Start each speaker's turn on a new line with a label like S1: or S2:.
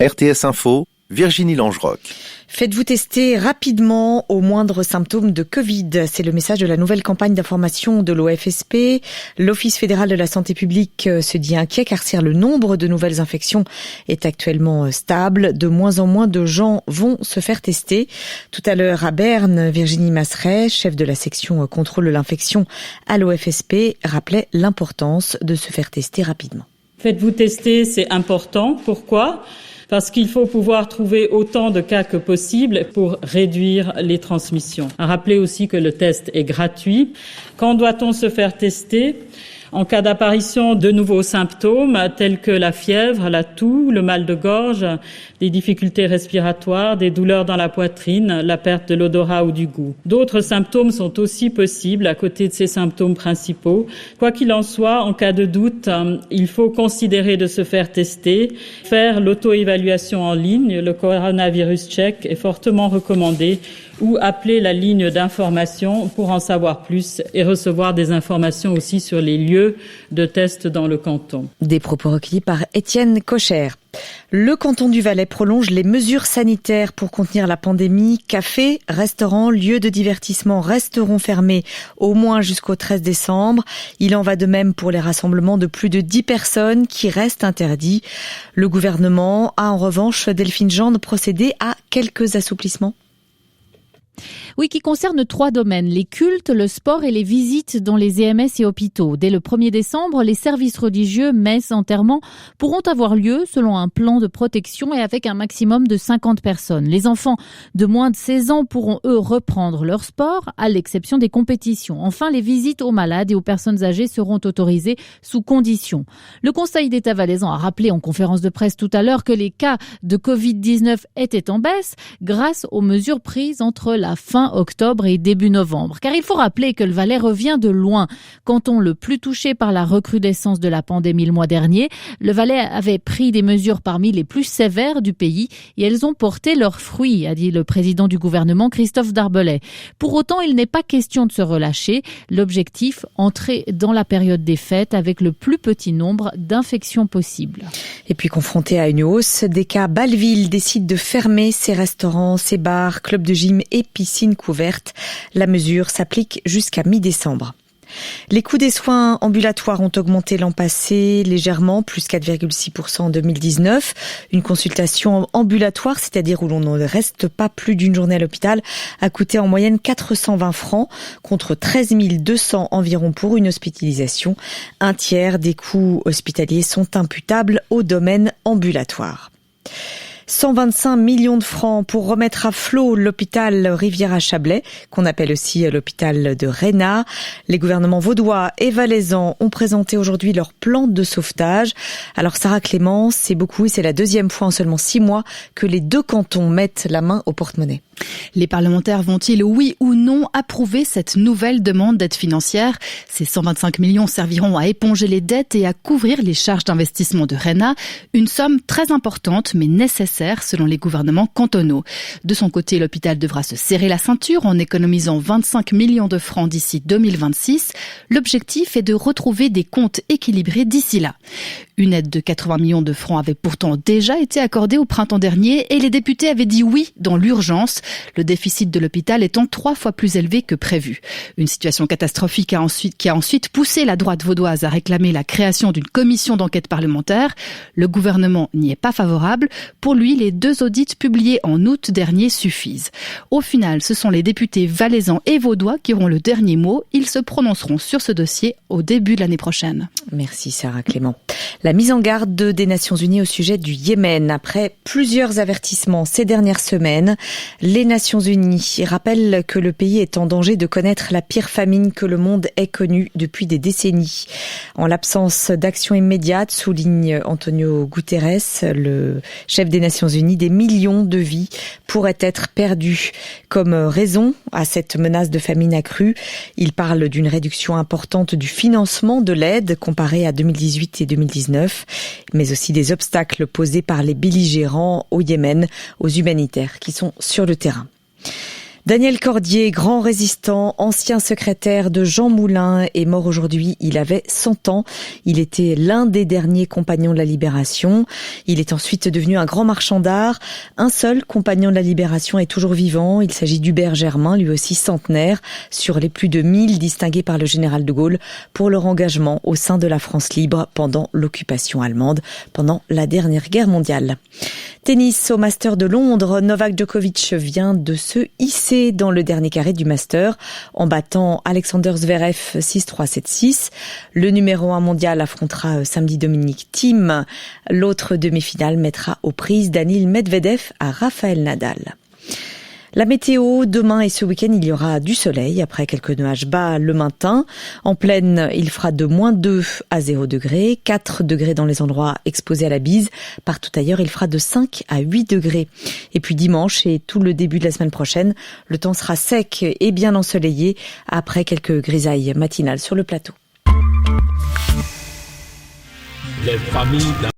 S1: RTS Info, Virginie Langerock.
S2: Faites-vous tester rapidement aux moindres symptômes de Covid. C'est le message de la nouvelle campagne d'information de l'OFSP. L'Office fédéral de la santé publique se dit inquiet car si le nombre de nouvelles infections est actuellement stable, de moins en moins de gens vont se faire tester. Tout à l'heure à Berne, Virginie Masseret, chef de la section contrôle de l'infection à l'OFSP, rappelait l'importance de se faire tester rapidement.
S3: Faites-vous tester, c'est important. Pourquoi ? Parce qu'il faut pouvoir trouver autant de cas que possible pour réduire les transmissions. Rappelez aussi que le test est gratuit. Quand doit-on se faire tester ? En cas d'apparition de nouveaux symptômes tels que la fièvre, la toux, le mal de gorge, des difficultés respiratoires, des douleurs dans la poitrine, la perte de l'odorat ou du goût. D'autres symptômes sont aussi possibles à côté de ces symptômes principaux. Quoi qu'il en soit, en cas de doute, il faut considérer de se faire tester, faire l'auto-évaluation en ligne, le coronavirus check est fortement recommandé, ou appeler la ligne d'information pour en savoir plus et recevoir des informations aussi sur les lieux de test dans le canton.
S2: Des propos recueillis par Étienne Cocher. Le canton du Valais prolonge les mesures sanitaires pour contenir la pandémie. Cafés, restaurants, lieux de divertissement resteront fermés au moins jusqu'au 13 décembre. Il en va de même pour les rassemblements de plus de 10 personnes qui restent interdits. Le gouvernement a en revanche, Delphine Jande, procédé à quelques assouplissements.
S4: Oui, qui concerne 3 domaines, les cultes, le sport et les visites dans les EMS et hôpitaux. Dès le 1er décembre, les services religieux, messes, enterrements pourront avoir lieu selon un plan de protection et avec un maximum de 50 personnes. Les enfants de moins de 16 ans pourront, eux, reprendre leur sport, à l'exception des compétitions. Enfin, les visites aux malades et aux personnes âgées seront autorisées sous conditions. Le Conseil d'État valaisan a rappelé en conférence de presse tout à l'heure que les cas de Covid-19 étaient en baisse grâce aux mesures prises entre la fin octobre et début novembre. Car il faut rappeler que le Valais revient de loin. Canton le plus touché par la recrudescence de la pandémie le mois dernier, le Valais avait pris des mesures parmi les plus sévères du pays et elles ont porté leurs fruits, a dit le président du gouvernement Christophe Darbellet. Pour autant, il n'est pas question de se relâcher. L'objectif, entrer dans la période des fêtes avec le plus petit nombre d'infections possibles.
S2: Et puis confronté à une hausse des cas, Bâle-Ville décide de fermer ses restaurants, ses bars, clubs de gym et piscines couvertes. La mesure s'applique jusqu'à mi-décembre. Les coûts des soins ambulatoires ont augmenté l'an passé légèrement, plus 4,6% en 2019. Une consultation ambulatoire, c'est-à-dire où l'on ne reste pas plus d'une journée à l'hôpital, a coûté en moyenne 420 francs contre 13 200 environ pour une hospitalisation. Un tiers des coûts hospitaliers sont imputables au domaine ambulatoire. 125 millions de francs pour remettre à flot l'hôpital Rivière-à-Chablais, qu'on appelle aussi l'hôpital de Rhénat. Les gouvernements vaudois et valaisans ont présenté aujourd'hui leur plan de sauvetage. Alors Sarah Clément, c'est beaucoup et c'est la deuxième fois en seulement 6 mois que les 2 cantons mettent la main au porte-monnaie.
S5: Les parlementaires vont-ils, oui ou non, approuver cette nouvelle demande d'aide financière ? Ces 125 millions serviront à éponger les dettes et à couvrir les charges d'investissement de Rhénat. Une somme très importante mais nécessaire selon les gouvernements cantonaux. De son côté, l'hôpital devra se serrer la ceinture en économisant 25 millions de francs d'ici 2026. L'objectif est de retrouver des comptes équilibrés d'ici là. Une aide de 80 millions de francs avait pourtant déjà été accordée au printemps dernier et les députés avaient dit oui dans l'urgence. Le déficit de l'hôpital étant 3 fois plus élevé que prévu. Une situation catastrophique qui a ensuite poussé la droite vaudoise à réclamer la création d'une commission d'enquête parlementaire. Le gouvernement n'y est pas favorable. Pour lui, les 2 audits publiés en août dernier suffisent. Au final, ce sont les députés valaisans et vaudois qui auront le dernier mot. Ils se prononceront sur ce dossier au début de l'année prochaine.
S2: Merci Sarah Clément. La mise en garde des Nations Unies au sujet du Yémen. Après plusieurs avertissements ces dernières semaines, les Nations Unies rappellent que le pays est en danger de connaître la pire famine que le monde ait connue depuis des décennies. En l'absence d'action immédiate, souligne Antonio Guterres, le chef des Nations Unies, des millions de vies pourraient être perdues. Comme raison à cette menace de famine accrue, il parle d'une réduction importante du financement de l'aide comparé à 2018 et 2019, mais aussi des obstacles posés par les belligérants au Yémen, aux humanitaires qui sont sur le terrain. Daniel Cordier, grand résistant, ancien secrétaire de Jean Moulin, est mort aujourd'hui. Il avait 100 ans. Il était l'un des derniers compagnons de la Libération. Il est ensuite devenu un grand marchand d'art. Un seul compagnon de la Libération est toujours vivant. Il s'agit d'Hubert Germain, lui aussi centenaire, sur les plus de 1000 distingués par le général de Gaulle pour leur engagement au sein de la France libre pendant l'occupation allemande, pendant la dernière guerre mondiale. Tennis au Master de Londres, Novak Djokovic vient de se hisser dans le dernier carré du Master en battant Alexander Zverev 6-3, 7-6. Le numéro 1 mondial affrontera samedi Dominic Thiem. L'autre demi-finale mettra aux prises Daniil Medvedev à Rafael Nadal. La météo, demain et ce week-end, il y aura du soleil après quelques nuages bas le matin. En plaine, il fera de -2 à 0 degrés, 4 degrés dans les endroits exposés à la bise. Partout ailleurs, il fera de 5 à 8 degrés. Et puis dimanche et tout le début de la semaine prochaine, le temps sera sec et bien ensoleillé après quelques grisailles matinales sur le plateau.
S6: Les familles